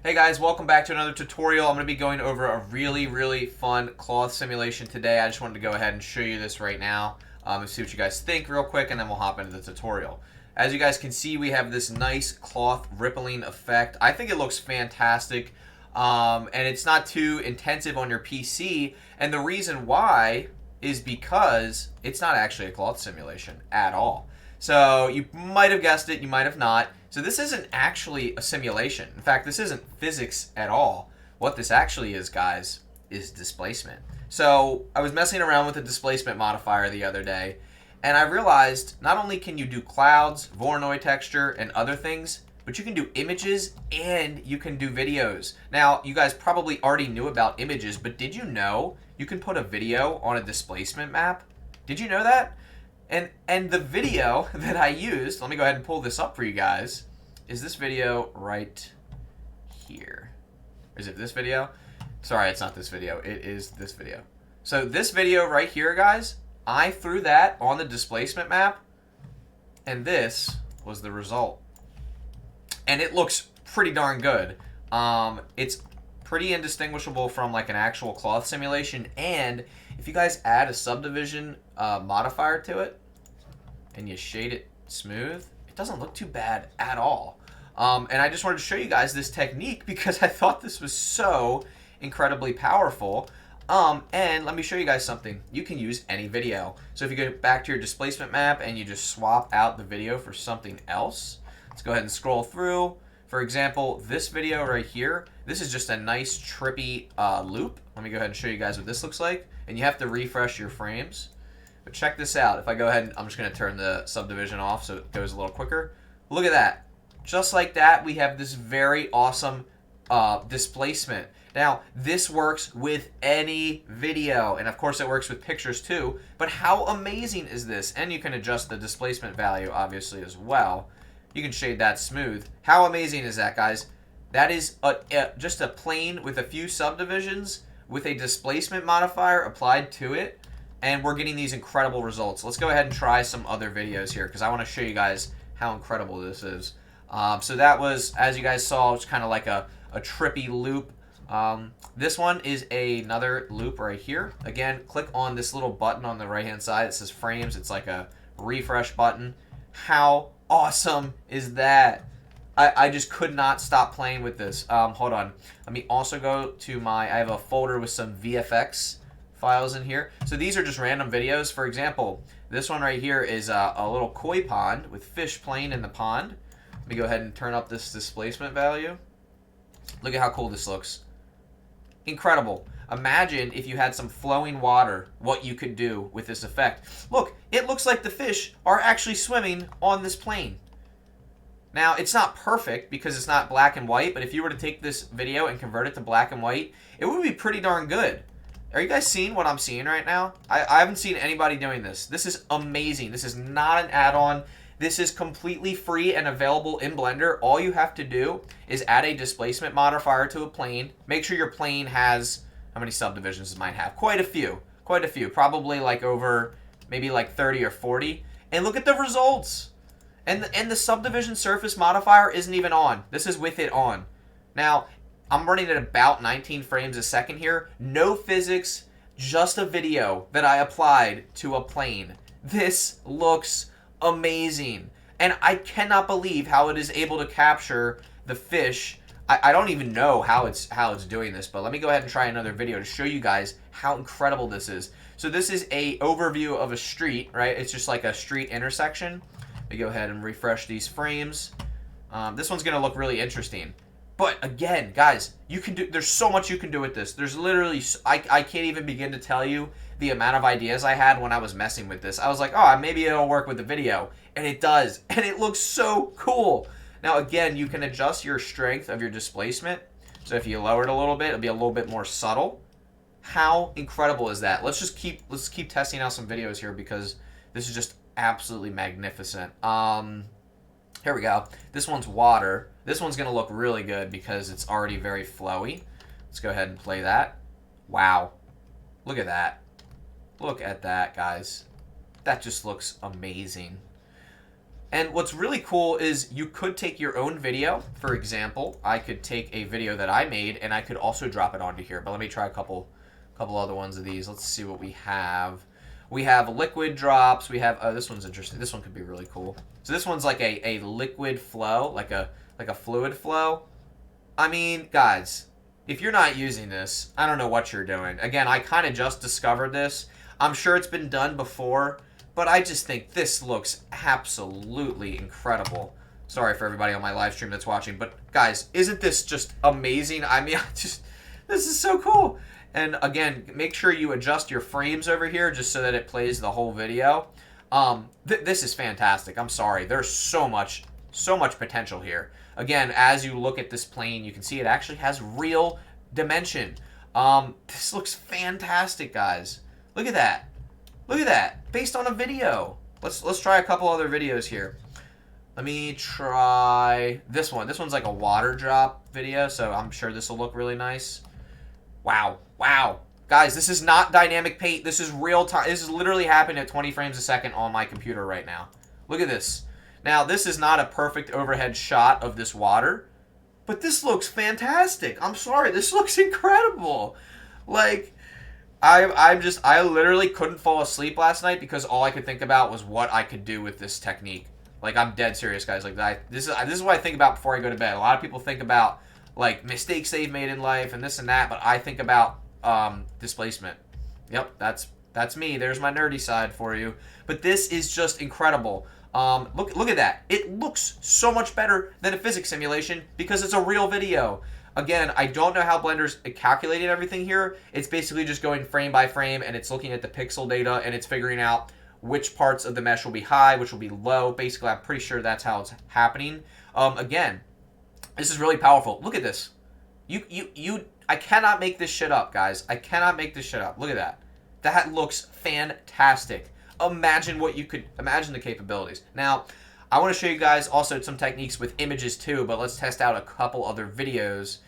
Hey guys, welcome back to another tutorial. I'm going to be going over a really fun cloth simulation today. I just wanted to go ahead and show you this right now and see what you guys think real quick, and then we'll hop into the tutorial. As you guys can see, we have this nice cloth rippling effect. I think it looks fantastic, and it's not too intensive on your PC, and the reason why is because it's not actually a cloth simulation at all. So you might have guessed it, you might have not. So this isn't actually a simulation. In fact, this isn't physics at all. What this actually is, guys, is displacement. So I was messing around with the displacement modifier the other day, and I realized not only can you do clouds, Voronoi texture, and other things, but you can do images and you can do videos. Now, you guys probably already knew about images, but did you know you can put a video on a displacement map? Did you know that? And the video that I used, let me go ahead and pull this up for you guys, is this video right here. Is it this video? Sorry, it's not this video. It is this video. So this video right here, guys, I threw that on the displacement map, and this was the result. And it looks pretty darn good. It's pretty indistinguishable from like an actual cloth simulation, and if you guys add a subdivision modifier to it, and you shade it smooth, it doesn't look too bad at all. And I just wanted to show you guys this technique because I thought this was so incredibly powerful. And let me show you guys something. You can use any video. So if you go back to your displacement map and you just swap out the video for something else, let's go ahead and scroll through. For example, this video right here, this is just a nice trippy loop. Let me go ahead and show you guys what this looks like. And you have to refresh your frames. But check this out. If I go ahead and I'm just going to turn the subdivision off so it goes a little quicker. Look at that. Just like that, we have this very awesome displacement. Now, this works with any video, and of course it works with pictures too, but how amazing is this? And you can adjust the displacement value, obviously, as well. You can shade that smooth. How amazing is that, guys? That is just a plane with a few subdivisions with a displacement modifier applied to it, and we're getting these incredible results. Let's go ahead and try some other videos here because I want to show you guys how incredible this is. So that was, as you guys saw, it's kind of like a trippy loop. This one is another loop right here. Again, click on this little button on the right-hand side. It says frames. It's like a refresh button. How awesome is that? I just could not stop playing with this. Hold on. Let me also go to I have a folder with some VFX files in here. So these are just random videos. For example, this one right here is a little koi pond with fish playing in the pond. Let me go ahead and turn up this displacement value. Look at how cool this looks. Incredible. Imagine if you had some flowing water, what you could do with this effect. Look, it looks like the fish are actually swimming on this plane. Now, it's not perfect because it's not black and white, but if you were to take this video and convert it to black and white, it would be pretty darn good. Are you guys seeing what I'm seeing right now? I haven't seen anybody doing this. This is amazing. This is not an add-on. This is completely free and available in Blender. All you have to do is add a displacement modifier to a plane. Make sure your plane has, how many subdivisions does mine have? Quite a few. Quite a few. Probably like over, maybe like 30 or 40. And look at the results. And the subdivision surface modifier isn't even on. This is with it on. Now, I'm running at about 19 frames a second here. No physics, just a video that I applied to a plane. This looks amazing. And I cannot believe how it is able to capture the fish. I don't even know how it's doing this, but let me go ahead and try another video to show you guys how incredible this is. So this is a overview of a street, right? It's just like a street intersection. Let me go ahead and refresh these frames. This one's going to look really interesting. But again, guys, there's so much you can do with this. There's literally, I can't even begin to tell you the amount of ideas I had when I was messing with this. I was like, oh, maybe it'll work with the video. And it does. And it looks so cool. Now, again, you can adjust your strength of your displacement. So if you lower it a little bit, it'll be a little bit more subtle. How incredible is that? Let's keep testing out some videos here because this is just absolutely magnificent. Here we go. This one's water. This one's going to look really good because it's already very flowy. Let's go ahead and play that. Wow. Look at that. Look at that, guys. That just looks amazing. And what's really cool is you could take your own video. For example, I could take a video that I made and I could also drop it onto here. But let me try a couple other ones of these. Let's see what we have. We have liquid drops. We have, oh, this one's interesting. This one could be really cool. So this one's like a liquid flow, like a fluid flow. I mean, guys, if you're not using this, I don't know what you're doing. Again, I kind of just discovered this. I'm sure it's been done before, but I just think this looks absolutely incredible. Sorry for everybody on my live stream that's watching, but guys, isn't this just amazing? I mean, this is so cool. And again, make sure you adjust your frames over here just so that it plays the whole video. This is fantastic. I'm sorry. There's so much potential here. Again, as you look at this plane, you can see it actually has real dimension. This looks fantastic, guys. Look at that. Look at that. Based on a video. Let's try a couple other videos here. Let me try this one. This one's like a water drop video, so I'm sure this will look really nice. Wow. Wow. Guys, this is not dynamic paint. This is real time. This is literally happening at 20 frames a second on my computer right now. Look at this. Now, this is not a perfect overhead shot of this water, but this looks fantastic. I'm sorry. This looks incredible. Like, I literally couldn't fall asleep last night because all I could think about was what I could do with this technique. Like, I'm dead serious, guys. Like, this is what I think about before I go to bed. A lot of people think about, like, mistakes they've made in life and this and that, but I think about displacement. Yep, that's me. There's my nerdy side for you. But this is just incredible. Look at that. It looks so much better than a physics simulation because it's a real video. Again, I don't know how Blender's calculating everything here. It's basically just going frame by frame, and it's looking at the pixel data, and it's figuring out which parts of the mesh will be high, which will be low. Basically, I'm pretty sure that's how it's happening. Again, this is really powerful. Look at this. I cannot make this shit up, guys. I cannot make this shit up. Look at that. That looks fantastic. Imagine the capabilities. Now, I want to show you guys also some techniques with images too, but let's test out a couple other videos.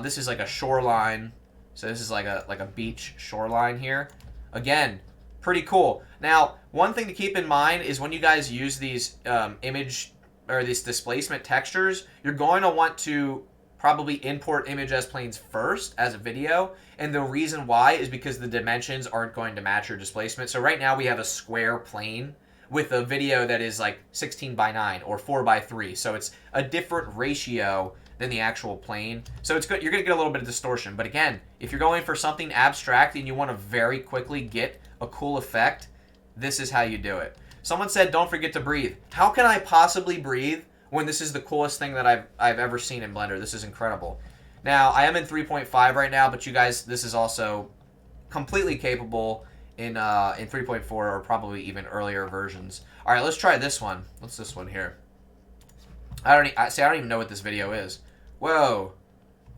This is like a shoreline. So this is like a beach shoreline here. Again, pretty cool. Now, one thing to keep in mind is when you guys use these image or these displacement textures, you're going to want to probably import image as planes first as a video, and the reason why is because the dimensions aren't going to match your displacement. So right now we have a square plane with a video that is like 16 by 9 or 4 by 3, so it's a different ratio than the actual plane. So it's good. You're gonna get a little bit of distortion, but again, if you're going for something abstract and you want to very quickly get a cool effect, this is how you do it. Someone said, "Don't forget to breathe." How can I possibly breathe when this is the coolest thing that I've ever seen in Blender? This is incredible. Now, I am in 3.5 right now, but you guys, this is also completely capable in 3.4 or probably even earlier versions. All right, let's try this one. What's this one here? I don't even know what this video is. Whoa.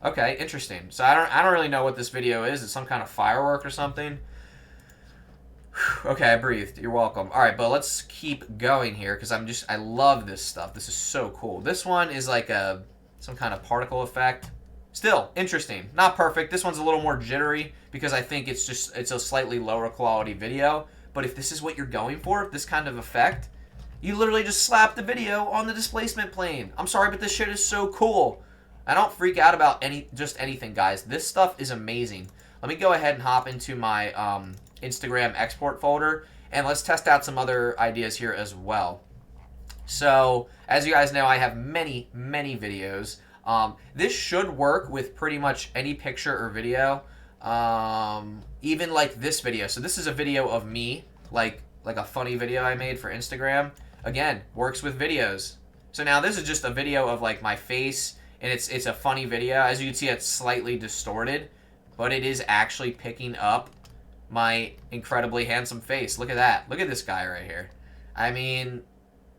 Okay, interesting. So I don't really know what this video is. It's some kind of firework or something. Okay, I breathed. You're welcome. All right, but let's keep going here because I love this stuff. This is so cool. This one is like some kind of particle effect. Still interesting. Not perfect. This one's a little more jittery because I think it's a slightly lower quality video. But if this is what you're going for, this kind of effect, you literally just slap the video on the displacement plane. I'm sorry, but this shit is so cool. I don't freak out about anything, guys. This stuff is amazing. Let me go ahead and hop into my Instagram export folder, and let's test out some other ideas here as well. So, as you guys know, I have many videos. This should work with pretty much any picture or video, even like this video. So this is a video of me, like a funny video I made for Instagram. Again, works with videos. So now this is just a video of like my face, and it's a funny video. As you can see, it's slightly distorted, but it is actually picking up my incredibly handsome face. Look at that. Look at this guy right here. I mean,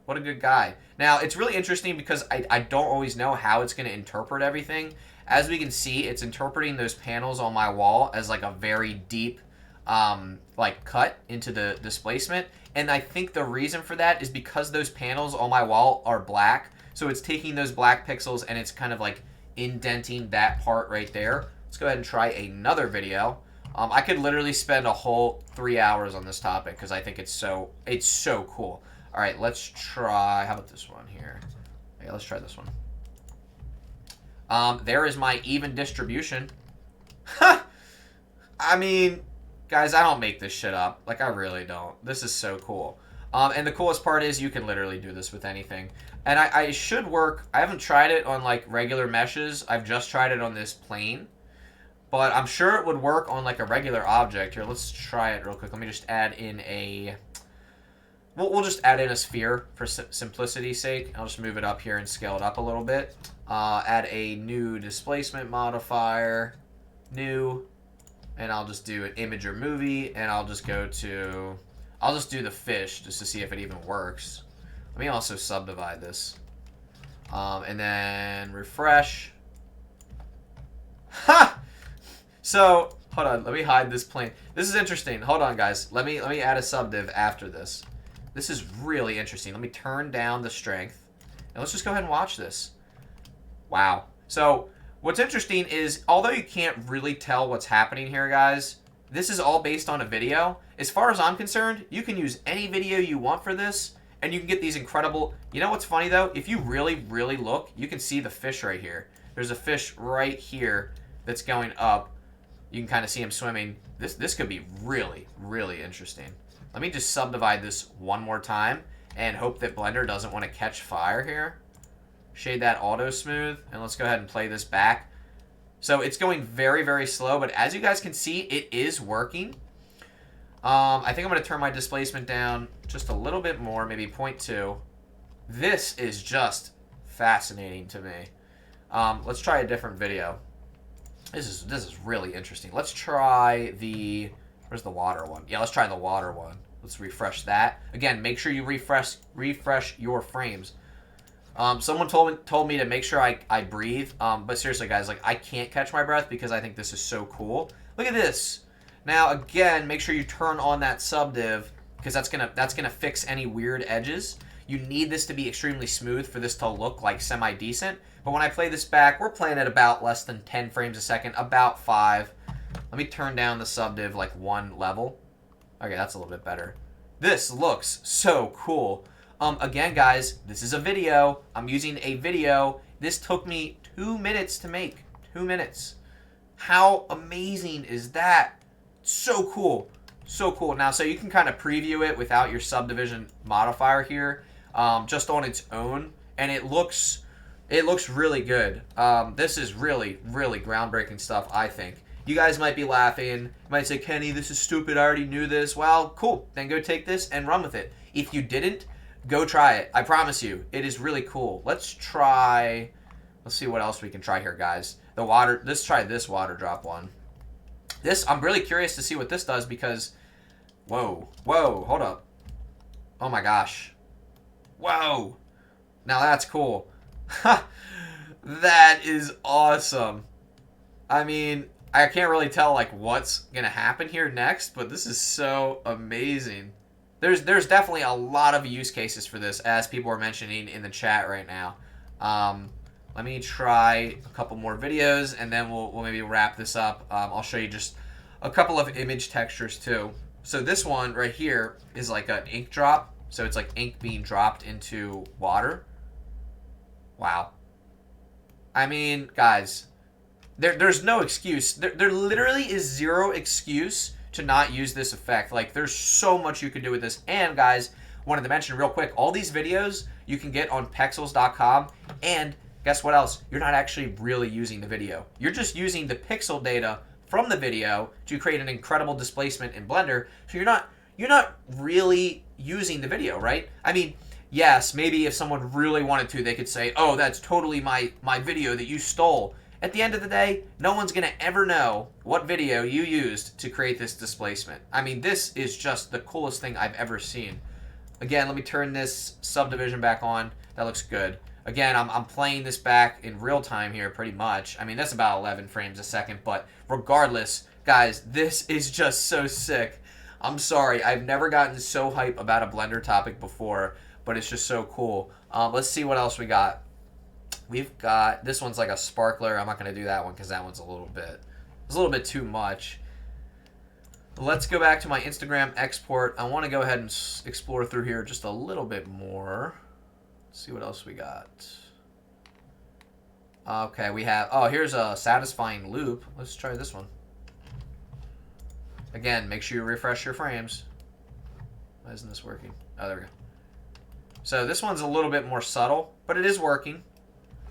what a good guy. Now, it's really interesting because I don't always know how it's going to interpret everything. As we can see, it's interpreting those panels on my wall as like a very deep like cut into the displacement. And I think the reason for that is because those panels on my wall are black. So it's taking those black pixels and it's kind of like indenting that part right there. Let's go ahead and try another video. I could literally spend a whole 3 hours on this topic because I think it's so cool. All All right, let's try, how about this one here? Yeah, let's try this one. There is my even distribution. I mean, guys, I don't make this shit up. Like, I really don't. This is so cool. And the coolest part is you can literally do this with anything. And I should work. I haven't tried it on, like, regular meshes. I've just tried it on this plane. But I'm sure it would work on, like, a regular object. Here, let's try it real quick. Let me just add in a... We'll just add in a sphere for simplicity's sake. I'll just move it up here and scale it up a little bit. Add a new displacement modifier. New... And I'll just do an image or movie, and I'll just go to... I'll just do the fish, just to see if it even works. Let me also subdivide this. And then refresh. Ha! So, hold on, let me hide this plane. This is interesting. Hold on, guys. Let me add a subdiv after this. This is really interesting. Let me turn down the strength. And let's just go ahead and watch this. Wow. So... What's interesting is, although you can't really tell what's happening here, guys, this is all based on a video. As far as I'm concerned, you can use any video you want for this, and you can get these incredible... You know what's funny, though? If you really, really look, you can see the fish right here. There's a fish right here that's going up. You can kind of see him swimming. This could be really, really interesting. Let me just subdivide this one more time and hope that Blender doesn't want to catch fire here. Shade that auto smooth, and let's go ahead and play this back. So it's going very, very slow, but as you guys can see, it is working. I think I'm going to turn my displacement down just a little bit more, maybe 0.2. This is just fascinating to me. Let's try a different video. This is really interesting. Let's try the... Where's the water one? Yeah, let's try the water one. Let's refresh that. Again, make sure you refresh your frames. Someone told me to make sure I breathe, but seriously, guys, like, I can't catch my breath because I think this is so cool. Look at this. Now, again, make sure you turn on that subdiv because that's gonna fix any weird edges. You need this to be extremely smooth for this to look like semi-decent. But when I play this back, we're playing at about less than 10 frames a second, about 5. Let me turn down the subdiv like 1 level. Okay, that's a little bit better. This looks so cool. Again, guys, this is a video. I'm using a video. This took me 2 minutes to make. 2 minutes. How amazing is that? So cool. So cool. Now, so you can kind of preview it without your subdivision modifier here, just on its own, and it looks really good. This is really, really groundbreaking stuff, I think. You guys might be laughing. You might say, Kenny, this is stupid. I already knew this. Well, cool. Then go take this and run with it. If you didn't, go try it. I promise you, it is really cool. Let's see what else we can try here, guys. Let's try this water drop one. I'm really curious to see what this does because, whoa, hold up. Oh my gosh. Whoa. Now that's cool. That is awesome. I mean, I can't really tell like what's going to happen here next, but this is so amazing. There's definitely a lot of use cases for this, as people are mentioning in the chat right now. Let me try a couple more videos, and then we'll maybe wrap this up. I'll show you just a couple of image textures, too. So this one right here is like an ink drop. So it's like ink being dropped into water. Wow. I mean, guys, there's no excuse. There literally is zero excuse to not use this effect. Like, there's so much you can do with this. And guys, wanted to mention real quick, all these videos you can get on Pexels.com, and guess what else? You're not actually really using the video. You're just using the pixel data from the video to create an incredible displacement in Blender. So you're not really using the video, right? I mean, yes, maybe if someone really wanted to, they could say, oh, that's totally my video that you stole. At the end of the day, no one's going to ever know what video you used to create this displacement. I mean, this is just the coolest thing I've ever seen. Again, let me turn this subdivision back on. That looks good. Again, I'm playing this back in real time here pretty much. I mean, that's about 11 frames a second, but regardless, guys, this is just so sick. I'm sorry, I've never gotten so hype about a Blender topic before, but it's just so cool. Let's see what else we got. We've got, this one's like a sparkler. I'm not going to do that one because that one's a little bit too much. Let's go back to my Instagram export. I want to go ahead and explore through here just a little bit more. Let's see what else we got. Okay, we have... Oh, here's a satisfying loop. Let's try this one. Again, make sure you refresh your frames. Why isn't this working? Oh, there we go. So this one's a little bit more subtle, but it is working.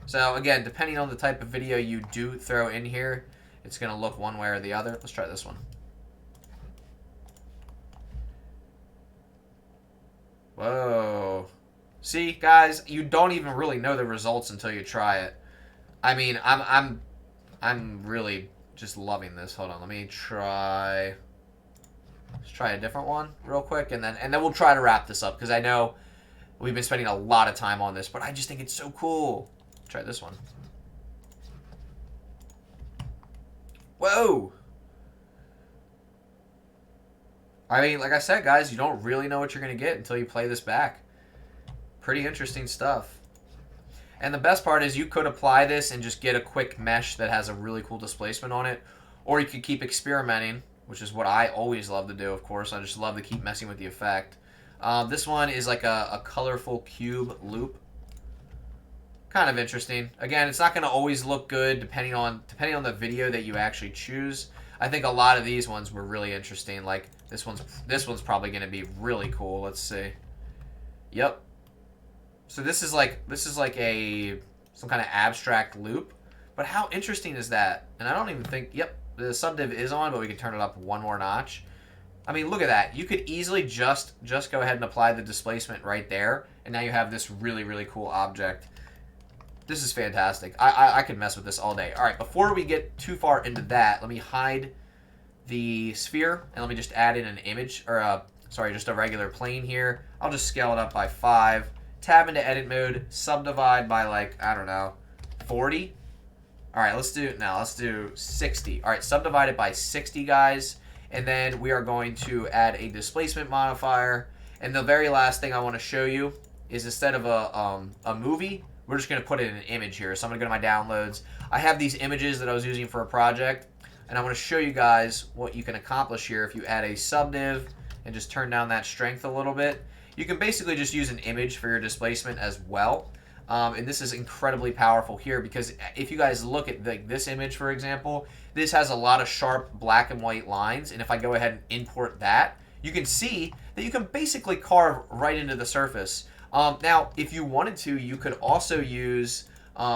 So again, depending on the type of video you do throw in here, it's going to look one way or the other. Let's try this one. Whoa. See, guys, you don't even really know the results until you try it. I mean, I'm really just loving this. Hold on, let me try. Let's try a different one real quick, and then we'll try to wrap this up because I know we've been spending a lot of time on this, but I just think it's so cool. Try this one. Whoa. I mean, like I said, guys, you don't really know what you're going to get until you play this back. Pretty interesting stuff. And the best part is you could apply this and just get a quick mesh that has a really cool displacement on it. Or you could keep experimenting, which is what I always love to do, of course. I just love to keep messing with the effect. This one is like a colorful cube loop. Kind of interesting. Again, it's not going to always look good depending on the video that you actually choose. I think a lot of these ones were really interesting. Like this one's probably going to be really cool. Let's see. Yep. So this is like some kind of abstract loop. But how interesting is that? And I don't even think, yep, the subdiv is on, but we can turn it up one more notch. I mean, look at that. You could easily just go ahead and apply the displacement right there, and now you have this really, really cool object. This is fantastic. I could mess with this all day. All right, before we get too far into that, let me hide the sphere, and let me just add in an image, or just a regular plane here. I'll just scale it up by 5. Tab into edit mode, subdivide by like, I don't know, 40. All right, let's do 60. All right, subdivide it by 60, guys. And then we are going to add a displacement modifier. And the very last thing I want to show you is instead of a movie, we're just going to put it in an image here. So I'm going to go to my downloads. I have these images that I was using for a project. And I want to show you guys what you can accomplish here if you add a subdiv and just turn down that strength a little bit. You can basically just use an image for your displacement as well. And this is incredibly powerful here because if you guys look at this image, for example, this has a lot of sharp black and white lines. And if I go ahead and import that, you can see that you can basically carve right into the surface. Now, if you wanted to, you could also use,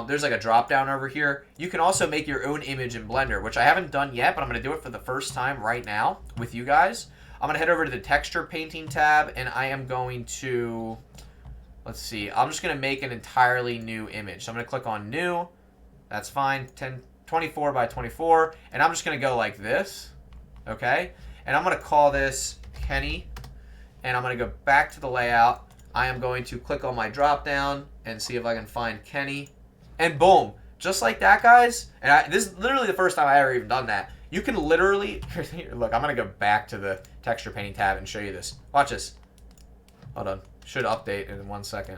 there's like a drop down over here. You can also make your own image in Blender, which I haven't done yet, but I'm going to do it for the first time right now with you guys. I'm going to head over to the texture painting tab, and I am going to, let's see, I'm just going to make an entirely new image. So I'm going to click on new. That's fine. 24 by 24. And I'm just going to go like this. Okay. And I'm going to call this Kenny. And I'm going to go back to the layout. I am going to click on my drop down and see if I can find Kenny. And boom. Just like that, guys. And this is literally the first time I ever even done that. You can literally, look, I'm going to go back to the texture painting tab and show you this. Watch this. Hold on. Should update in 1 second.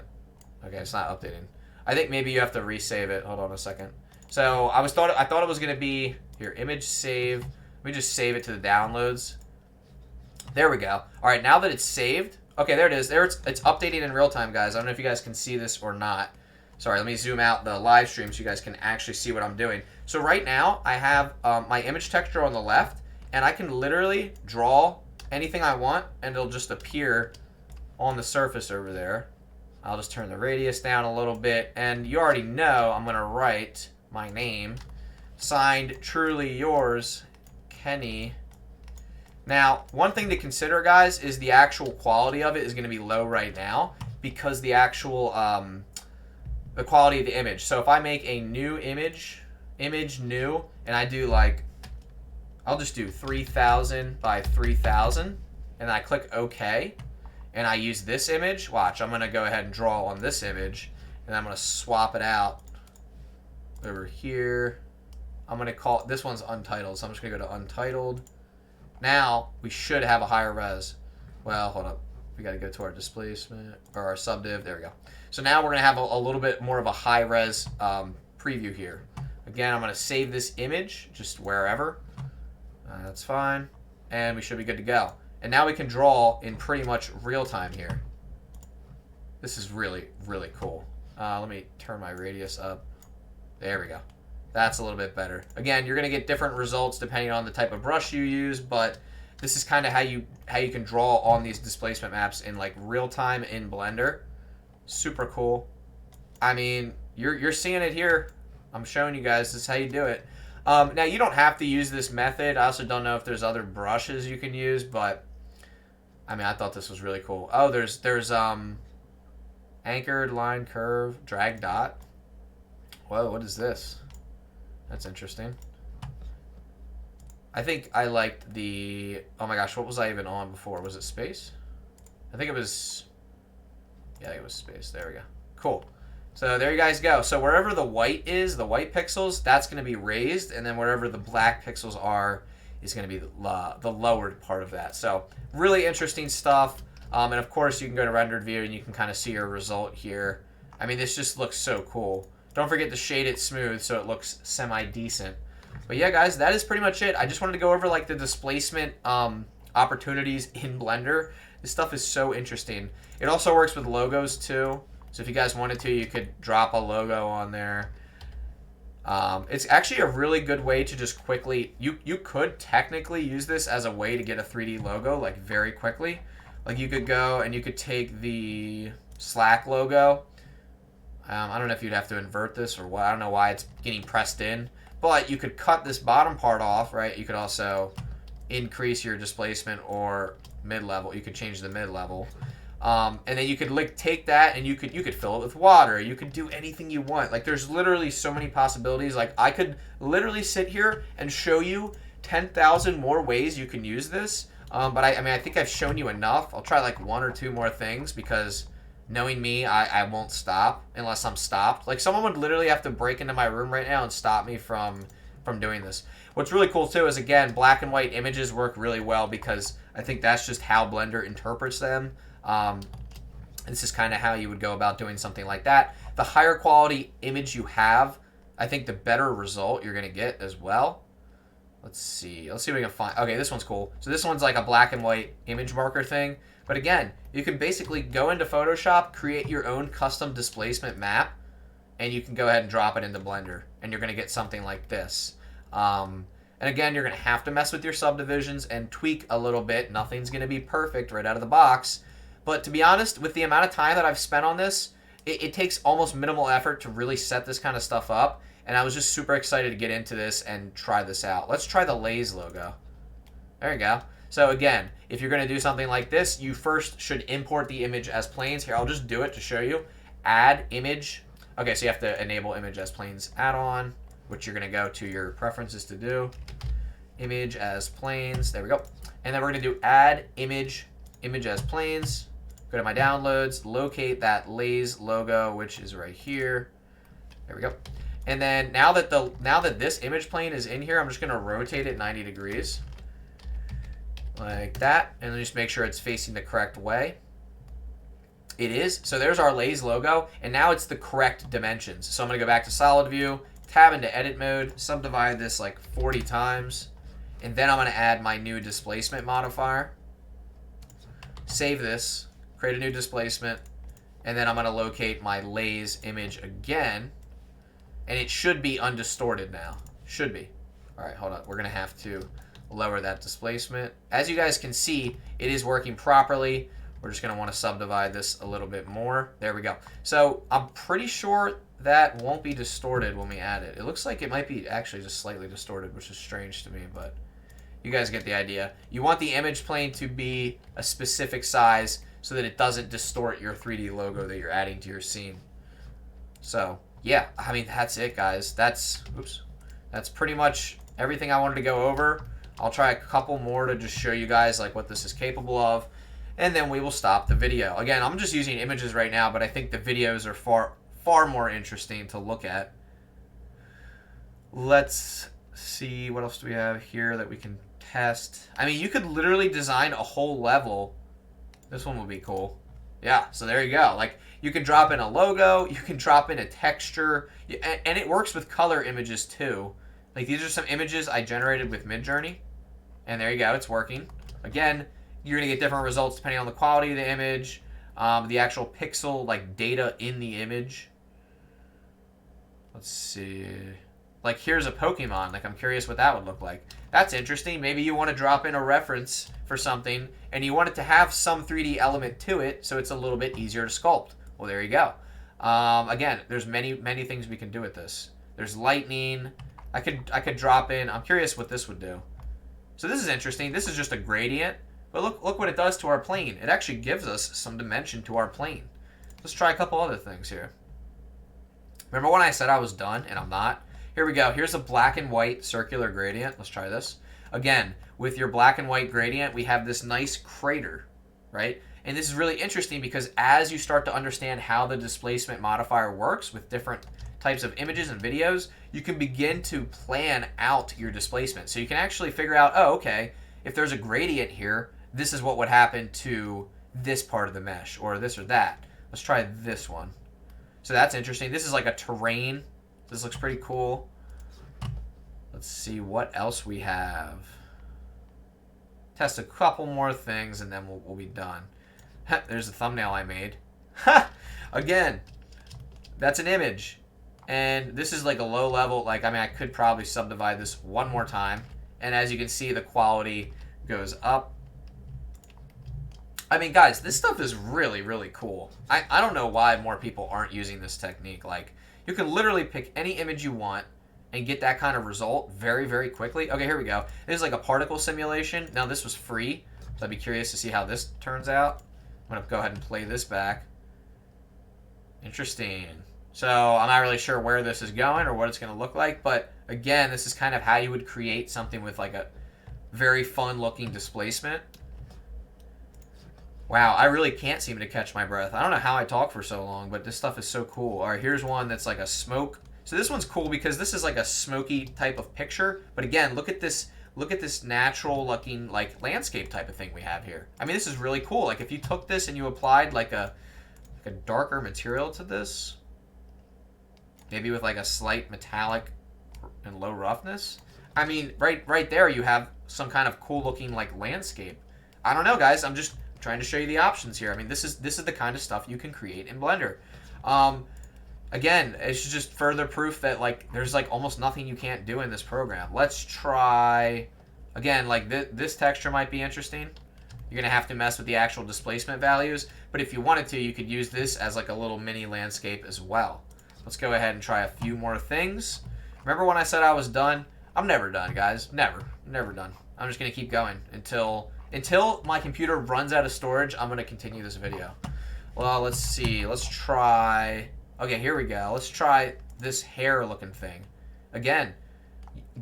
Okay, it's not updating. I think maybe you have to resave it. Hold on a second. So I thought it was going to be, here, image save. Let me just save it to the downloads. There we go. All right, now that it's saved. Okay, there it is. There it's updating in real time, guys. I don't know if you guys can see this or not. Sorry, let me zoom out the live stream so you guys can actually see what I'm doing. So right now, I have my image texture on the left, and I can literally draw anything I want, and it'll just appear on the surface over there. I'll just turn the radius down a little bit, and you already know I'm going to write my name. Signed, truly yours, Kenny. Now, one thing to consider, guys, is the actual quality of it is going to be low right now because the actual... the quality of the image. So if I make a new image new, and I do like, I'll just do 3000 by 3000, and I click OK, and I use this image, watch, I'm going to go ahead and draw on this image, and I'm going to swap it out over here. I'm going to call, this one's untitled, so I'm just going to go to untitled. Now, we should have a higher res. Well, hold up. We got to go to our displacement, or our subdiv, there we go. So now we're going to have a little bit more of a high-res preview here. Again, I'm going to save this image just wherever. That's fine. and we should be good to go. And now we can draw in pretty much real time here. This is really, really cool. Let me turn my radius up. There we go. That's a little bit better. Again, you're going to get different results depending on the type of brush you use, but this is kind of how you can draw on these displacement maps in like real time in Blender. Super cool. I mean, you're seeing it here. I'm showing you guys this is how you do it. Now you don't have to use this method. I also don't know if there's other brushes you can use, but I mean, I thought this was really cool. Oh, there's anchored line curve drag dot. Whoa, what is this? That's interesting. I think I liked the, oh my gosh, what was I even on before? Was it space? I think it was, yeah, it was space. There we go. Cool. So there you guys go. So wherever the white is, the white pixels, that's going to be raised, and then wherever the black pixels are is going to be the lowered part of that. So really interesting stuff. And of course, you can go to rendered view and you can kind of see your result here. I mean, this just looks so cool. Don't forget to shade it smooth so it looks semi-decent. But yeah, guys, that is pretty much it. I just wanted to go over like the displacement opportunities in Blender. This stuff is so interesting. It also works with logos too. So if you guys wanted to, you could drop a logo on there. It's actually a really good way to just quickly, you could technically use this as a way to get a 3D logo like very quickly. Like you could go and you could take the Slack logo. I don't know if you'd have to invert this or what. I don't know why it's getting pressed in. But you could cut this bottom part off, right? You could also increase your displacement or mid-level. You could change the mid-level. And then you could like take that and you could fill it with water. You could do anything you want. Like there's literally so many possibilities. Like I could literally sit here and show you 10,000 more ways you can use this. But I mean, I think I've shown you enough. I'll try like one or two more things because knowing me, I won't stop unless I'm stopped. Like someone would literally have to break into my room right now and stop me from doing this. What's really cool too is, again, black and white images work really well because I think that's just how Blender interprets them. This is kind of how you would go about doing something like that. The higher quality image you have, I think the better result you're going to get as well. Let's see if we can find, okay, this one's cool. So this one's like a black and white image marker thing. But again, you can basically go into Photoshop, create your own custom displacement map, and you can go ahead and drop it into Blender, and you're going to get something like this. And again, you're going to have to mess with your subdivisions and tweak a little bit. Nothing's going to be perfect right out of the box. But to be honest, with the amount of time that I've spent on this, it takes almost minimal effort to really set this kind of stuff up. And I was just super excited to get into this and try this out. Let's try the Lays logo. There you go. So again, if you're going to do something like this, you first should import the image as planes. Here, I'll just do it to show you. Add image. Okay, so you have to enable image as planes add-on, which you're going to go to your preferences to do. Image as planes. There we go. And then we're going to do add image as planes. Go to my downloads, locate that Lays logo, which is right here. There we go. And then now that this image plane is in here, I'm just going to rotate it 90 degrees. Like that. And then just make sure it's facing the correct way. It is. So there's our Lays logo. And now it's the correct dimensions. So I'm going to go back to solid view, tab into edit mode, subdivide this like 40 times. And then I'm going to add my new displacement modifier. Save this. Create a new displacement. And then I'm going to locate my Lays image again. And it should be undistorted now. Should be. All right, hold on. We're going to have to lower that displacement. As you guys can see, it is working properly. We're just going to want to subdivide this a little bit more. There we go. So I'm pretty sure that won't be distorted when we add it. It looks like it might be actually just slightly distorted, which is strange to me, but you guys get the idea. You want the image plane to be a specific size so that it doesn't distort your 3D logo that you're adding to your scene. So yeah, I mean, that's it, guys. That's pretty much everything I wanted to go over. I'll try a couple more to just show you guys like what this is capable of, and then we will stop the video. Again, I'm just using images right now, but I think the videos are far more interesting to look at. Let's see, what else do we have here that we can test? I mean, you could literally design a whole level. This one would be cool. Yeah, so there you go. Like, you can drop in a logo, you can drop in a texture, and it works with color images too. Like, these are some images I generated with Midjourney. And there you go, it's working. Again, you're going to get different results depending on the quality of the image, the actual pixel, like, data in the image. Let's see. Like, here's a Pokemon. Like, I'm curious what that would look like. That's interesting. Maybe you want to drop in a reference for something, and you want it to have some 3D element to it, so it's a little bit easier to sculpt. Well, there you go. Again, there's many things we can do with this. There's lightning. I could drop in. I'm curious what this would do. So this is interesting. This is just a gradient, but look what it does to our plane. It actually gives us some dimension to our plane. Let's try a couple other things here. Remember when I said I was done, and I'm not? Here we go. Here's a black and white circular gradient. Let's try this. Again, with your black and white gradient, we have this nice crater, right? And this is really interesting because as you start to understand how the displacement modifier works with different types of images and videos, you can begin to plan out your displacement. So you can actually figure out, oh, okay, if there's a gradient here, this is what would happen to this part of the mesh, or this or that. Let's try this one. So that's interesting. This is like a terrain. This looks pretty cool. Let's see what else we have. Test a couple more things and then we'll be done. There's the thumbnail I made. Again, that's an image. And this is like a low level. Like, I mean, I could probably subdivide this one more time. And as you can see, the quality goes up. I mean, guys, this stuff is really, really cool. I don't know why more people aren't using this technique. Like, you can literally pick any image you want and get that kind of result very, very quickly. Okay, here we go. This is like a particle simulation. Now, this was free, so I'd be curious to see how this turns out. I'm going to go ahead and play this back. Interesting. So, I'm not really sure where this is going or what it's going to look like, but again, this is kind of how you would create something with like a very fun-looking displacement. Wow, I really can't seem to catch my breath. I don't know how I talk for so long, but this stuff is so cool. All right, here's one that's like a smoke. So this one's cool because this is like a smoky type of picture. But again, look at this natural looking like landscape type of thing we have here. I mean, this is really cool. Like if you took this and you applied like a darker material to this, maybe with like a slight metallic and low roughness. I mean, right there you have some kind of cool looking like landscape. I don't know, guys. I'm just trying to show you the options here. I mean, this is the kind of stuff you can create in Blender. Again, it's just further proof that like there's like almost nothing you can't do in this program. Let's try again. Like this texture might be interesting. You're gonna have to mess with the actual displacement values, but if you wanted to, you could use this as like a little mini landscape as well. Let's go ahead and try a few more things. Remember when I said I was done? I'm never done, guys. Never done. I'm just gonna keep going until my computer runs out of storage. I'm gonna continue this video. Well, let's see. Let's try. Okay, here we go. Let's try this hair looking thing. Again,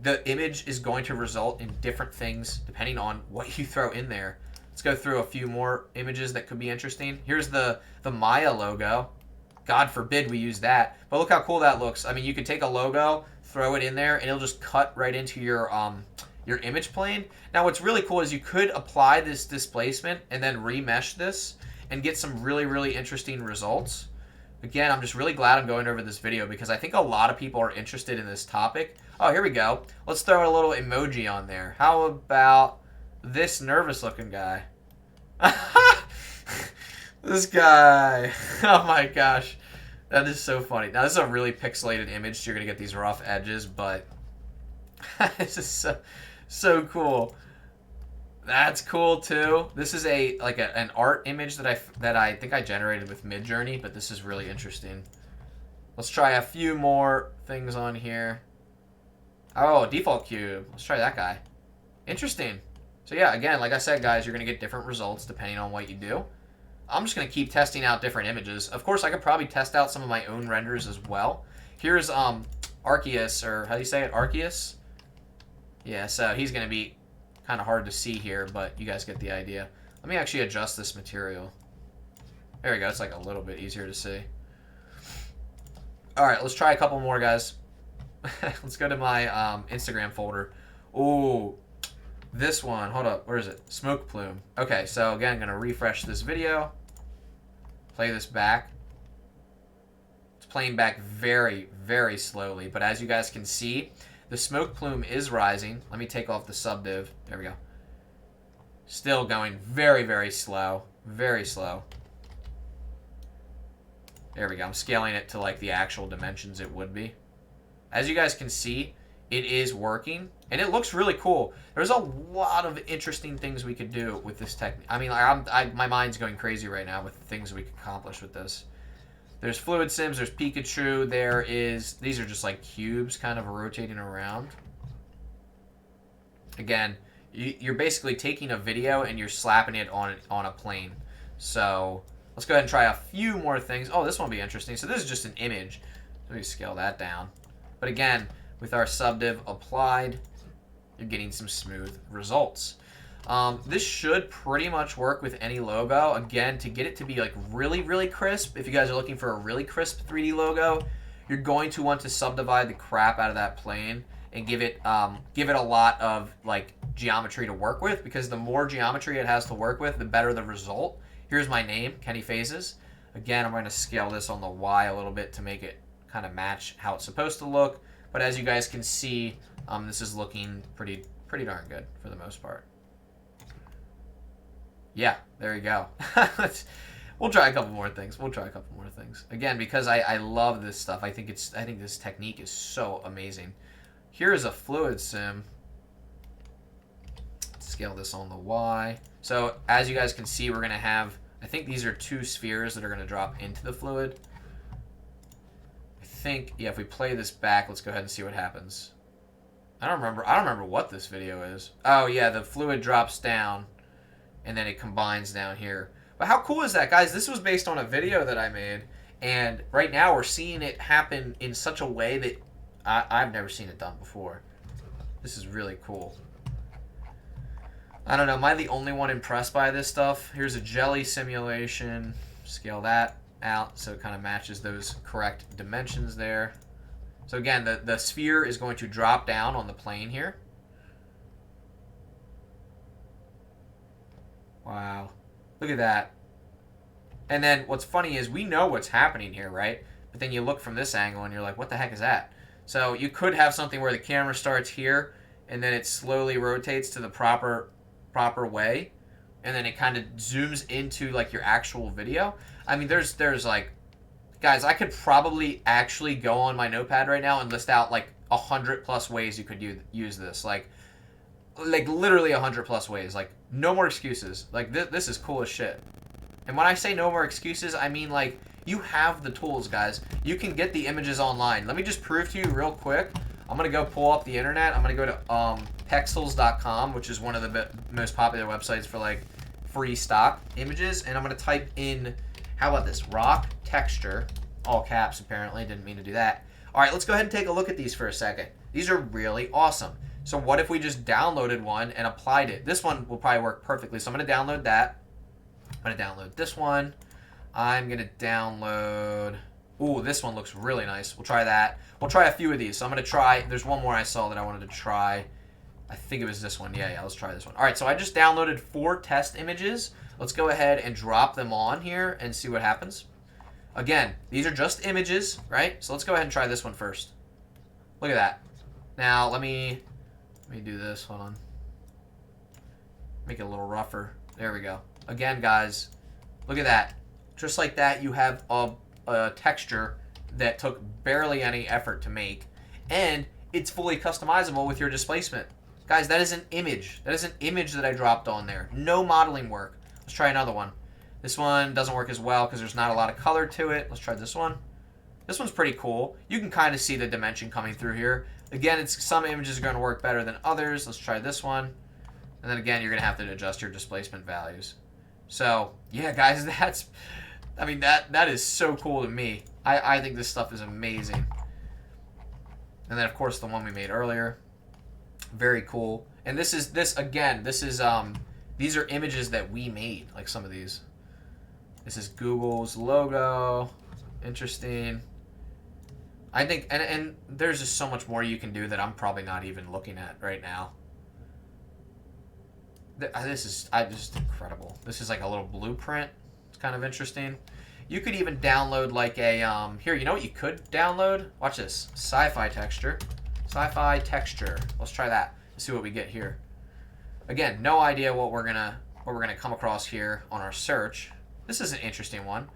the image is going to result in different things depending on what you throw in there. Let's go through a few more images that could be interesting. Here's the Maya logo. God forbid we use that. But look how cool that looks. I mean, you could take a logo, throw it in there, and it'll just cut right into your image plane. Now, what's really cool is you could apply this displacement and then remesh this and get some really, really interesting results. Again, I'm just really glad I'm going over this video because I think a lot of people are interested in this topic. Oh, here we go. Let's throw a little emoji on there. How about this nervous looking guy? This guy. Oh my gosh. That is so funny. Now, this is a really pixelated image, so you're going to get these rough edges, but this is so cool. That's cool too. This is an art image that I think I generated with Midjourney, but this is really interesting. Let's try a few more things on here. Oh, default cube. Let's try that guy. Interesting. So yeah, again, like I said, guys, you're going to get different results depending on what you do. I'm just going to keep testing out different images. Of course, I could probably test out some of my own renders as well. Here's Arceus, or how do you say it? Arceus? Yeah, so he's going to be kind of hard to see here, but you guys get the idea. Let me actually adjust this material. There we go. It's like a little bit easier to see. All right, let's try a couple more, guys. Let's go to my Instagram folder. Ooh, this one. Hold up. Where is it? Smoke plume. Okay, so again, I'm going to refresh this video. Play this back. It's playing back very, very slowly, but as you guys can see, the smoke plume is rising. Let me take off the subdiv. There we go. Still going very, very slow. Very slow. There we go. I'm scaling it to like the actual dimensions it would be. As you guys can see, it is working, and it looks really cool. There's a lot of interesting things we could do with this technique. I mean, my mind's going crazy right now with the things we could accomplish with this. There's fluid sims, there's Pikachu, these are just like cubes kind of rotating around. Again, you're basically taking a video and you're slapping it on a plane. So let's go ahead and try a few more things. Oh, this one will be interesting. So this is just an image. Let me scale that down. But again, with our subdiv applied, you're getting some smooth results. This should pretty much work with any logo. Again, to get it to be like really, really crisp, if you guys are looking for a really crisp 3D logo, you're going to want to subdivide the crap out of that plane and give it a lot of like geometry to work with, because the more geometry it has to work with, the better the result. Here's my name, Kenny Phases. Again, I'm going to scale this on the Y a little bit to make it kind of match how it's supposed to look. But as you guys can see, this is looking pretty darn good for the most part. Yeah, there you go. We'll try a couple more things. Again, because I love this stuff. I think this technique is so amazing. Here is a fluid sim. Scale this on the Y. So as you guys can see, we're gonna have, I think these are 2 spheres that are gonna drop into the fluid. I think, yeah, if we play this back, let's go ahead and see what happens. I don't remember what this video is. Oh yeah, the fluid drops down and then it combines down here. But how cool is that, guys? This was based on a video that I made, and right now we're seeing it happen in such a way that I've never seen it done before. This is really cool. I don't know, am I the only one impressed by this stuff? Here's a jelly simulation. Scale that out so it kind of matches those correct dimensions there. So again, the sphere is going to drop down on the plane here. Wow. Look at that. And then what's funny is we know what's happening here, right? But then you look from this angle and you're like, what the heck is that? So you could have something where the camera starts here and then it slowly rotates to the proper way, and then it kind of zooms into like your actual video. I mean, there's like, guys, I could probably actually go on my notepad right now and list out like 100+ ways you could use this. Like literally 100+ ways. Like, no more excuses. Like, this is cool as shit. And when I say no more excuses, I mean like, you have the tools, guys. You can get the images online. Let me just prove to you real quick. I'm going to go pull up the internet. I'm going to go to Pexels.com, which is one of the most popular websites for like free stock images. And I'm going to type in, how about this? Rock texture. All caps, apparently. Didn't mean to do that. All right, let's go ahead and take a look at these for a second. These are really awesome. So what if we just downloaded one and applied it? This one will probably work perfectly. So I'm going to download that. I'm going to download this one. I'm going to download... Ooh, this one looks really nice. We'll try that. We'll try a few of these. So I'm going to try... There's one more I saw that I wanted to try. I think it was this one. Yeah, let's try this one. All right, so I just downloaded 4 test images. Let's go ahead and drop them on here and see what happens. Again, these are just images, right? So let's go ahead and try this one first. Look at that. Now, let me do this. Hold on. Make it a little rougher. There we go. Again, guys, look at that. Just like that, you have a texture that took barely any effort to make, and it's fully customizable with your displacement. Guys, that is an image. That is an image that I dropped on there. No modeling work. Let's try another one. This one doesn't work as well because there's not a lot of color to it. Let's try this one. This one's pretty cool. You can kind of see the dimension coming through here. Again, some images are going to work better than others. Let's try this one. And then again, you're going to have to adjust your displacement values. So, yeah, guys, that is so cool to me. I think this stuff is amazing. And then, of course, the one we made earlier. Very cool. And these are images that we made, like some of these. This is Google's logo. Interesting. I think, and there's just so much more you can do that I'm probably not even looking at right now. This is just incredible. This is like a little blueprint. It's kind of interesting. You could even download like a, here, you know what you could download? Watch this. Sci-fi texture. Sci-fi texture. Let's try that. Let's see what we get here. Again, no idea what we're gonna come across here on our search. This is an interesting one.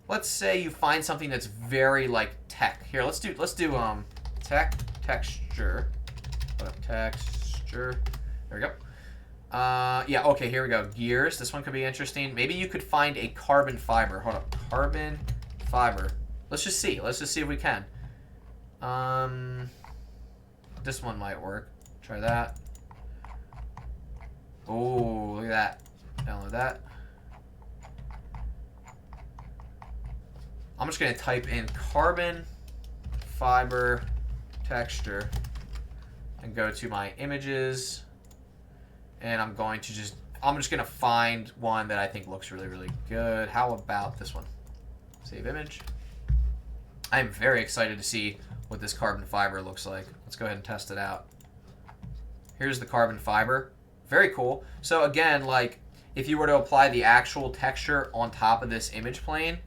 Let's say you find something that's very like tech. Here, let's do tech texture. Texture. There we go. Yeah, okay, here we go. Gears. This one could be interesting. Maybe you could find a carbon fiber. Hold up. Carbon fiber. Let's just see. Let's just see if we can. This one might work. Try that. Oh, look at that. Download that. I'm just going to type in carbon fiber texture and go to my images. And I'm just going to find one that I think looks really, really good. How about this one? Save image. I'm very excited to see what this carbon fiber looks like. Let's go ahead and test it out. Here's the carbon fiber. Very cool. So again, like if you were to apply the actual texture on top of this image plane,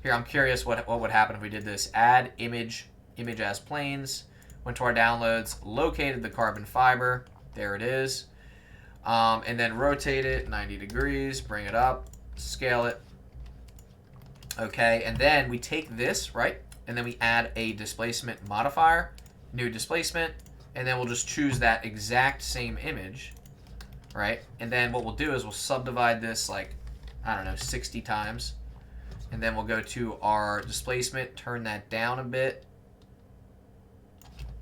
here I'm curious what would happen if we did this. Add image as planes. Went to our downloads, located the carbon fiber. There it is. And then rotate it 90 degrees, bring it up, scale it. Okay, and then we take this, right? And then we add a displacement modifier, new displacement, and then we'll just choose that exact same image, right? And then what we'll do is we'll subdivide this like, I don't know, 60 times. And then we'll go to our displacement, turn that down a bit.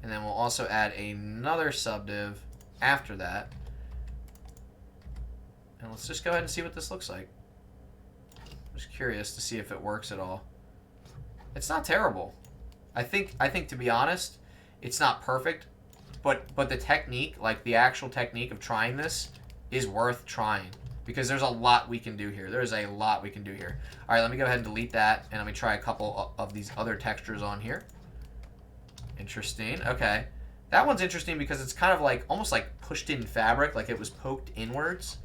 And then we'll also add another subdiv after that. And let's just go ahead and see what this looks like. I'm just curious to see if it works at all. It's not terrible. I think to be honest, it's not perfect, but the technique, like the actual technique of trying this, is worth trying because there's a lot we can do here. There's a lot we can do here. All right, let me go ahead and delete that, and let me try a couple of these other textures on here. Interesting. Okay, that one's interesting because it's kind of like almost like pushed in fabric, like it was poked inwards.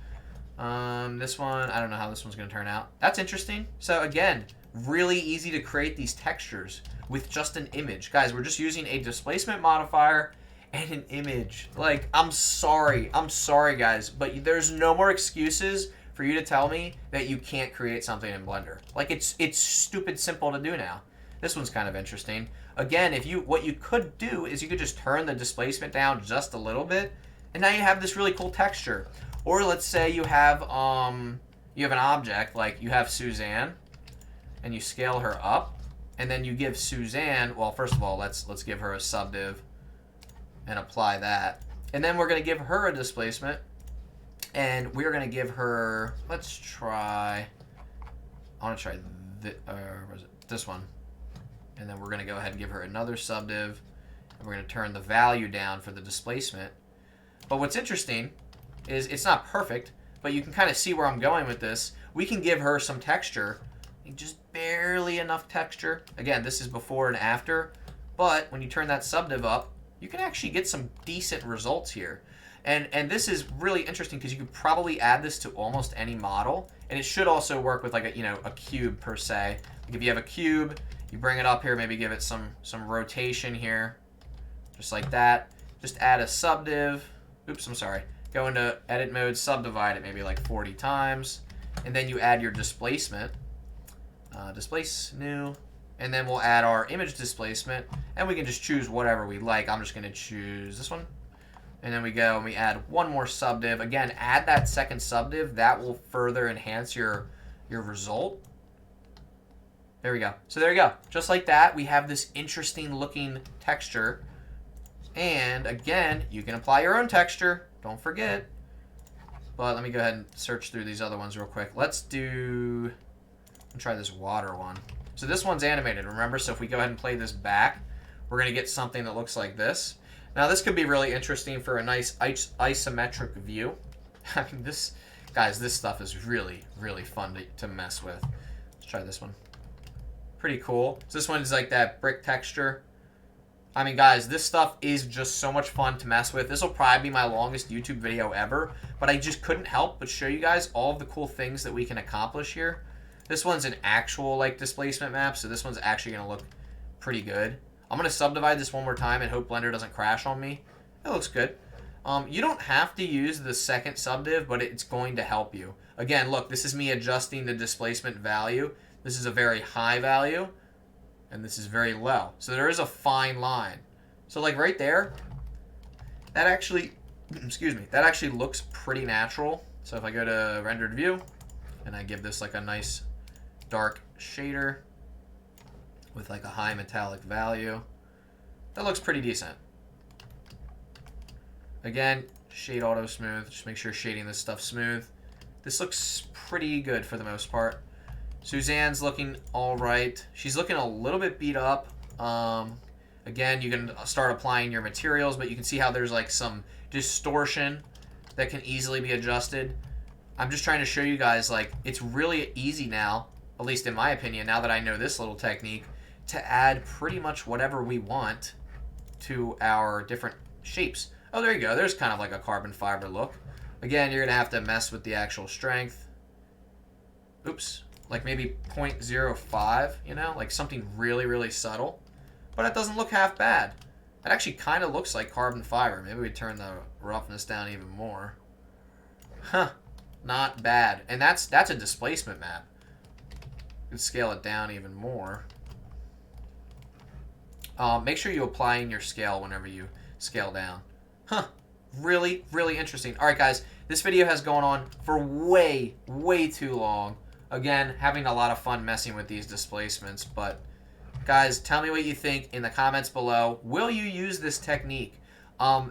This one, I don't know how this one's going to turn out. That's interesting. So again, really easy to create these textures with just an image. Guys, we're just using a displacement modifier and an image. Like, I'm sorry guys, but there's no more excuses for you to tell me that you can't create something in Blender. Like, it's stupid simple to do now. This one's kind of interesting. Again, what you could do is you could just turn the displacement down just a little bit, and now you have this really cool texture. Or let's say you have an object, like you have Suzanne, and you scale her up, and then you give Suzanne, well, first of all, let's give her a subdiv and apply that. And then we're going to give her a displacement, and we're going to give her, I want to try this one. And then we're going to go ahead and give her another subdiv, and we're going to turn the value down for the displacement. But what's interesting is it's not perfect, but you can kind of see where I'm going with this. We can give her some texture, just barely enough texture. Again, this is before and after, but when you turn that subdiv up, you can actually get some decent results here. And this is really interesting because you could probably add this to almost any model, and it should also work with like a cube per se. Like if you have a cube, you bring it up here, maybe give it some rotation here, just like that. Just add a subdiv. Oops, I'm sorry. Go into edit mode, subdivide it maybe like 40 times, and then you add your displacement. Displace new, and then we'll add our image displacement, and we can just choose whatever we like. I'm just going to choose this one, and then we go and we add one more subdiv. Again, add that second subdiv. That will further enhance your result. There we go. So there you go. Just like that, we have this interesting looking texture. And again, you can apply your own texture. Don't forget. But let me go ahead and search through these other ones real quick. Let's try this water one. So this one's animated, remember? So if we go ahead and play this back, we're going to get something that looks like this. Now this could be really interesting for a nice isometric view. I mean, this stuff is really, really fun to mess with. Let's try this one. Pretty cool. So this one is like that brick texture. I mean, guys, this stuff is just so much fun to mess with. This will probably be my longest YouTube video ever, but I just couldn't help but show you guys all of the cool things that we can accomplish here. This one's an actual like displacement map, so this one's actually going to look pretty good. I'm going to subdivide this one more time and hope Blender doesn't crash on me. It looks good. You don't have to use the second subdiv, but it's going to help you. Again, look, this is me adjusting the displacement value. This is a very high value, and this is very low. So there is a fine line. So like right there, that actually, excuse me, that actually looks pretty natural. So if I go to rendered view, and I give this like a nice dark shader with like a high metallic value, that looks pretty decent. Again, shade auto smooth. Just make sure shading this stuff smooth. This looks pretty good for the most part. Suzanne's looking all right. She's looking a little bit beat up. Again, you can start applying your materials, but you can see how there's like some distortion that can easily be adjusted. I'm just trying to show you guys, like, it's really easy now, at least in my opinion, now that I know this little technique, to add pretty much whatever we want to our different shapes. Oh, there you go. There's kind of like a carbon fiber look. Again, you're going to have to mess with the actual strength. Oops. Like maybe 0.05, you know? Like something really, really subtle. But it doesn't look half bad. It actually kind of looks like carbon fiber. Maybe we turn the roughness down even more. Huh. Not bad. And that's a displacement map. You can scale it down even more. Make sure you apply in your scale whenever you scale down. Huh. Really, really interesting. All right, guys. This video has gone on for way, way too long. Again, having a lot of fun messing with these displacements. But, guys, tell me what you think in the comments below. Will you use this technique?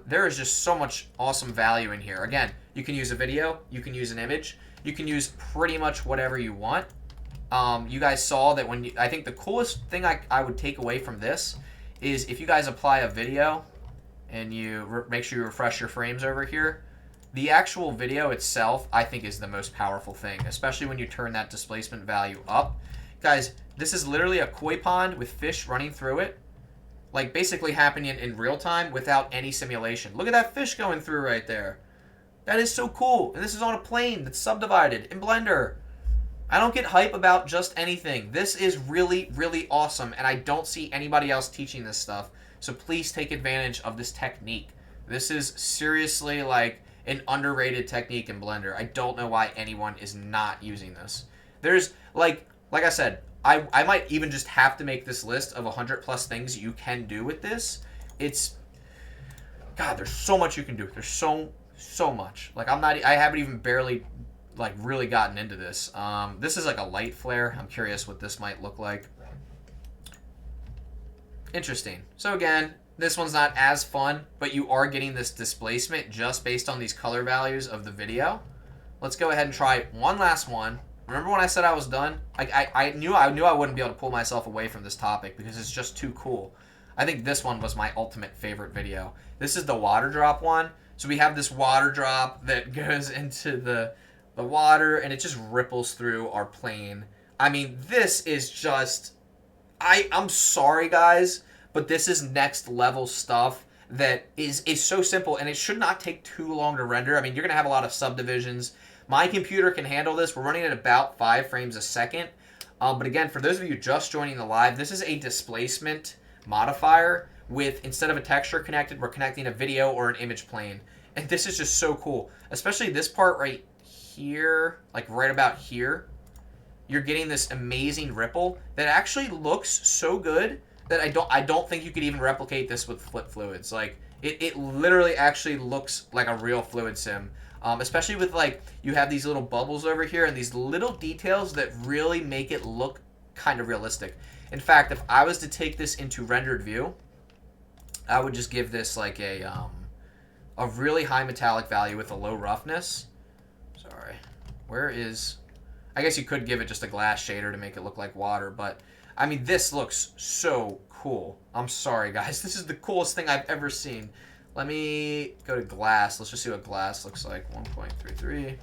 There is just so much awesome value in here. Again, you can use a video. You can use an image. You can use pretty much whatever you want. You guys saw that when I think the coolest thing I would take away from this is if you guys apply a video and you make sure you refresh your frames over here, the actual video itself I think is the most powerful thing, especially when you turn that displacement value up. Guys, this is literally a koi pond with fish running through it, like basically happening in real time without any simulation. Look at that fish going through right there. That is so cool. And this is on a plane that's subdivided in Blender. I don't get hype about just anything. This is really, really awesome, and I don't see anybody else teaching this stuff. So please take advantage of this technique. This is seriously like an underrated technique in Blender. I don't know why anyone is not using this. There's like I said, I might even just have to make this list of 100+ things you can do with this. It's, God, there's so much you can do. There's so much. Like I haven't even barely like really gotten into this. This is like a light flare. I'm curious what this might look like. Interesting. So again, this one's not as fun, but you are getting this displacement just based on these color values of the video. Let's go ahead and try one last one. Remember when I said I was done? I knew I wouldn't be able to pull myself away from this topic because it's just too cool. I think this one was my ultimate favorite video. This is the water drop one. So we have this water drop that goes into the water and it just ripples through our plane. I mean, this is just... I'm sorry, guys, but this is next level stuff that is so simple, and it should not take too long to render. I mean, you're going to have a lot of subdivisions. My computer can handle this. We're running at about 5 frames a second. But again, for those of you just joining the live, this is a displacement modifier with, instead of a texture connected, we're connecting a video or an image plane. And this is just so cool, especially this part right here, like right about here. You're getting this amazing ripple that actually looks so good that I don't think you could even replicate this with flip fluids. Like it literally actually looks like a real fluid sim. Especially with like you have these little bubbles over here and these little details that really make it look kind of realistic. In fact, if I was to take this into rendered view, I would just give this like a really high metallic value with a low roughness. Sorry, where is... I guess you could give it just a glass shader to make it look like water, but I mean, this looks so cool. I'm sorry, guys. This is the coolest thing I've ever seen. Let me go to glass. Let's just see what glass looks like. 1.33.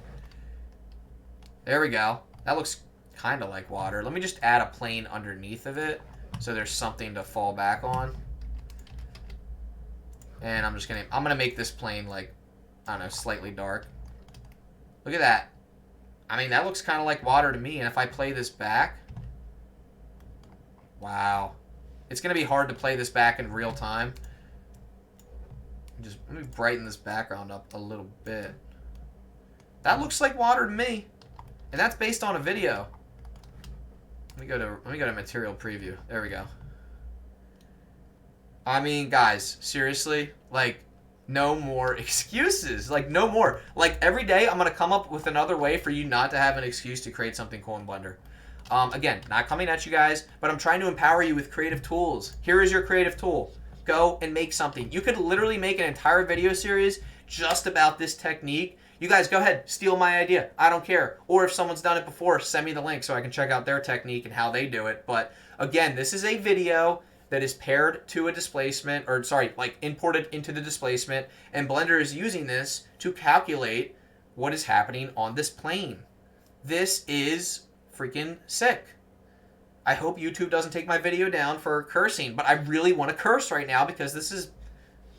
There we go. That looks kind of like water. Let me just add a plane underneath of it so there's something to fall back on. And I'm gonna make this plane like, I don't know, slightly dark. Look at that. I mean, that looks kind of like water to me. And if I play this back... Wow. It's going to be hard to play this back in real time. Just let me brighten this background up a little bit. That looks like water to me, and that's based on a video. Let me go to material preview. There we go. I mean, guys, seriously, like, no more excuses. Like, no more. Like, every day I'm going to come up with another way for you not to have an excuse to create something cool in Blender. Again, not coming at you guys, but I'm trying to empower you with creative tools. Here is your creative tool. Go and make something. You could literally make an entire video series just about this technique. You guys, go ahead, steal my idea. I don't care. Or if someone's done it before, send me the link so I can check out their technique and how they do it. But again, this is a video that is paired to a displacement, or sorry, like imported into the displacement, and Blender is using this to calculate what is happening on this plane. This is freaking sick. I hope YouTube doesn't take my video down for cursing, but I really want to curse right now because this is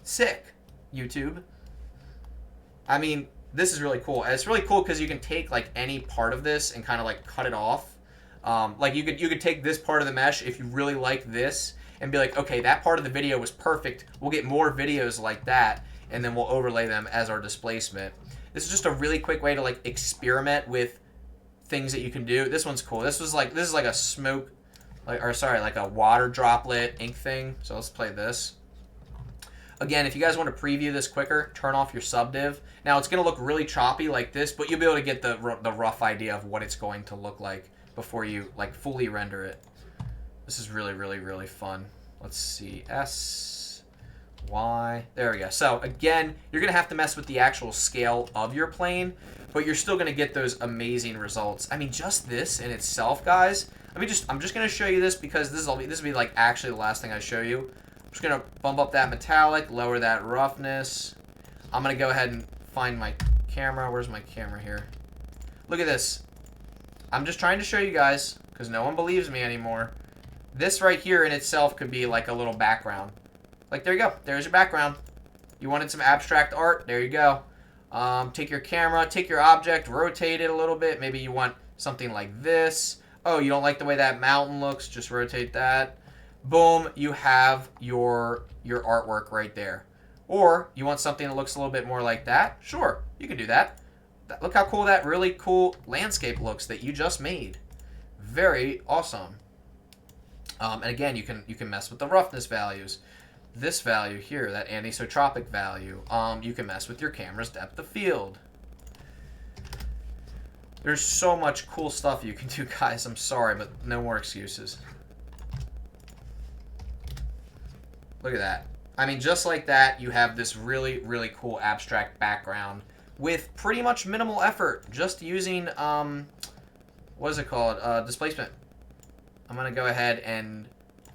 sick, YouTube. I mean, this is really cool. And it's really cool because you can take like any part of this and kind of like cut it off. Like you could take this part of the mesh if you really like this and be like, okay, that part of the video was perfect. We'll get more videos like that, and then we'll overlay them as our displacement. This is just a really quick way to like experiment with things that you can do. This one's cool. This is like a smoke, like a water droplet ink thing. So let's play this. Again, if you guys want to preview this quicker, turn off your subdiv. Now it's going to look really choppy like this, but you'll be able to get the rough idea of what it's going to look like before you like fully render it. This is really, really, really fun. Let's see, S, Y, there we go. So again, you're going to have to mess with the actual scale of your plane, but you're still going to get those amazing results. I mean, just this in itself, guys. I'm just going to show you this because this will be like actually the last thing I show you. I'm just going to bump up that metallic, lower that roughness. I'm going to go ahead and find my camera. Where's my camera here? Look at this. I'm just trying to show you guys because no one believes me anymore. This right here in itself could be like a little background. Like, there you go. There's your background. You wanted some abstract art? There you go. Take your camera, take your object, rotate it a little bit. Maybe you want something like this. Oh, you don't like the way that mountain looks? Just rotate that. Boom, you have your artwork right there. Or you want something that looks a little bit more like that? Sure, you can do that. Look how cool that really cool landscape looks that you just made. Very awesome. And again, you can mess with the roughness values. This value here, that anisotropic value, you can mess with your camera's depth of field. There's so much cool stuff you can do, guys. I'm sorry, but no more excuses. Look at that. I mean, just like that, you have this really, really cool abstract background with pretty much minimal effort, just using, what is it called? Displacement. I'm going to go ahead and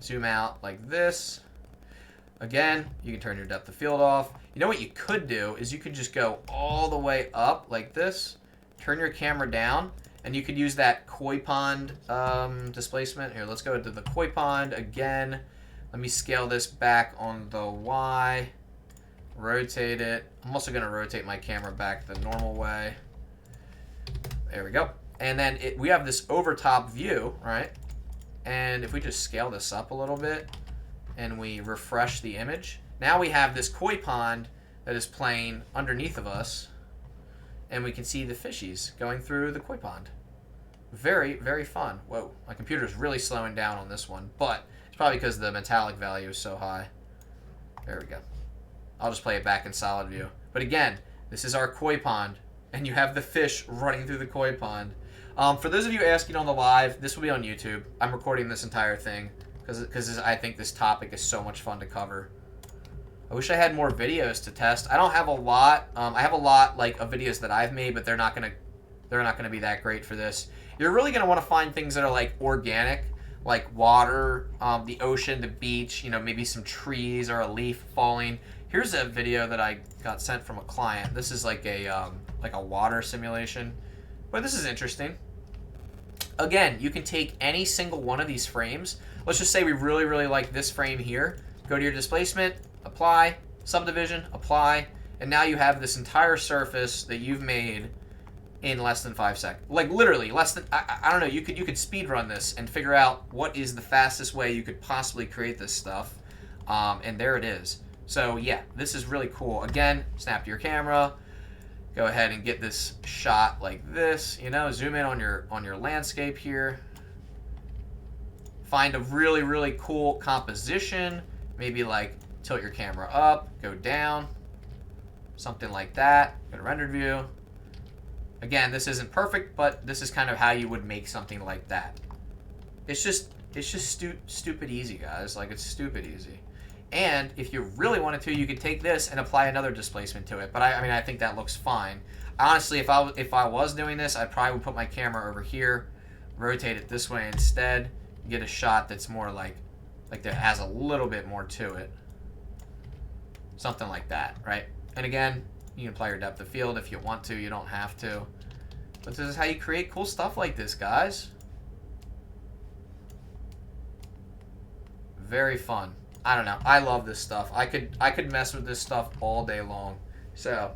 zoom out like this. Again, you can turn your depth of field off. You know what you could do is you could just go all the way up like this, turn your camera down, and you could use that koi pond displacement. Here, let's go to the koi pond again. Let me scale this back on the Y, rotate it. I'm also going to rotate my camera back the normal way. There we go. And then we have this overtop view, right? And if we just scale this up a little bit and we refresh the image, now we have this koi pond that is playing underneath of us, and we can see the fishies going through the koi pond. Very, very fun. Whoa, my computer's really slowing down on this one, but it's probably because the metallic value is so high. There we go. I'll just play it back in solid view. But again, this is our koi pond, and you have the fish running through the koi pond. For those of you asking on the live, this will be on YouTube. I'm recording this entire thing because I think this topic is so much fun to cover. I wish I had more videos to test. I don't have a lot. I have a lot like of videos that I've made, but they're not gonna be that great for this. You're really gonna want to find things that are like organic, like water, the ocean, the beach. You know, maybe some trees or a leaf falling. Here's a video that I got sent from a client. This is like a water simulation. But this is interesting. Again, you can take any single one of these frames. Let's just say we really, really like this frame here. Go to your displacement, apply, subdivision, apply, and now you have this entire surface that you've made in less than 5 seconds. Like literally less than, I don't know, you could speed run this and figure out what is the fastest way you could possibly create this stuff. And there it is. So yeah, this is really cool. Again, snap to your camera, go ahead and get this shot like this, you know, zoom in on your landscape here. Find a really, really cool composition, maybe like tilt your camera up, go down, something like that. Go to rendered view. Again, this isn't perfect, but this is kind of how you would make something like that. It's just stupid easy, guys. Like, it's stupid easy. And if you really wanted to, you could take this and apply another displacement to it. But I mean, I think that looks fine. Honestly, if I was doing this, I probably would put my camera over here, rotate it this way instead, get a shot that's more like that has a little bit more to it. Something like that, right? And again, you can apply your depth of field if you want to. You don't have to. But this is how you create cool stuff like this, guys. Very fun. I don't know. I love this stuff. I could mess with this stuff all day long. So,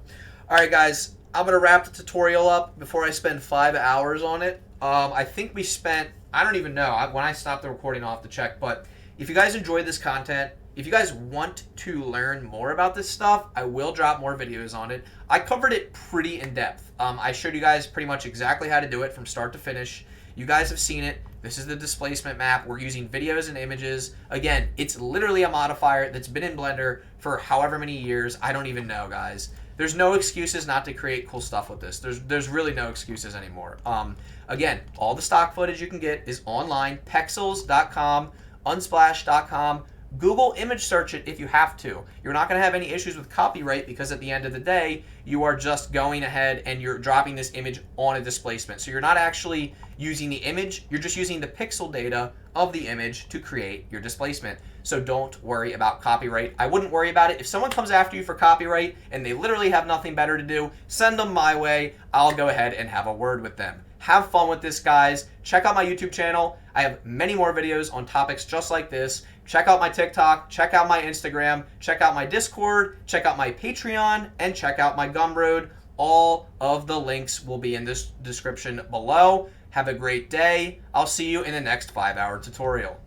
all right, guys. I'm going to wrap the tutorial up before I spend 5 hours on it. I think we spent, I don't even know. When I stopped the recording, I'll have to check. But if you guys enjoyed this content, if you guys want to learn more about this stuff, I will drop more videos on it. I covered it pretty in depth. I showed you guys pretty much exactly how to do it from start to finish. You guys have seen it. This is the displacement map. We're using videos and images. Again, it's literally a modifier that's been in Blender for however many years. I don't even know, guys. There's no excuses not to create cool stuff with this. There's really no excuses anymore. Again, all the stock footage you can get is online. Pexels.com, unsplash.com. Google image search it if you have to. You're not going to have any issues with copyright because at the end of the day, you are just going ahead and you're dropping this image on a displacement. So you're not actually using the image, you're just using the pixel data of the image to create your displacement. So don't worry about copyright. I wouldn't worry about it. If someone comes after you for copyright and they literally have nothing better to do, send them my way. I'll go ahead and have a word with them. Have fun with this, guys. Check out my YouTube channel. I have many more videos on topics just like this. Check out my TikTok, check out my Instagram, check out my Discord, check out my Patreon, and check out my Gumroad. All of the links will be in this description below. Have a great day. I'll see you in the next 5-hour tutorial.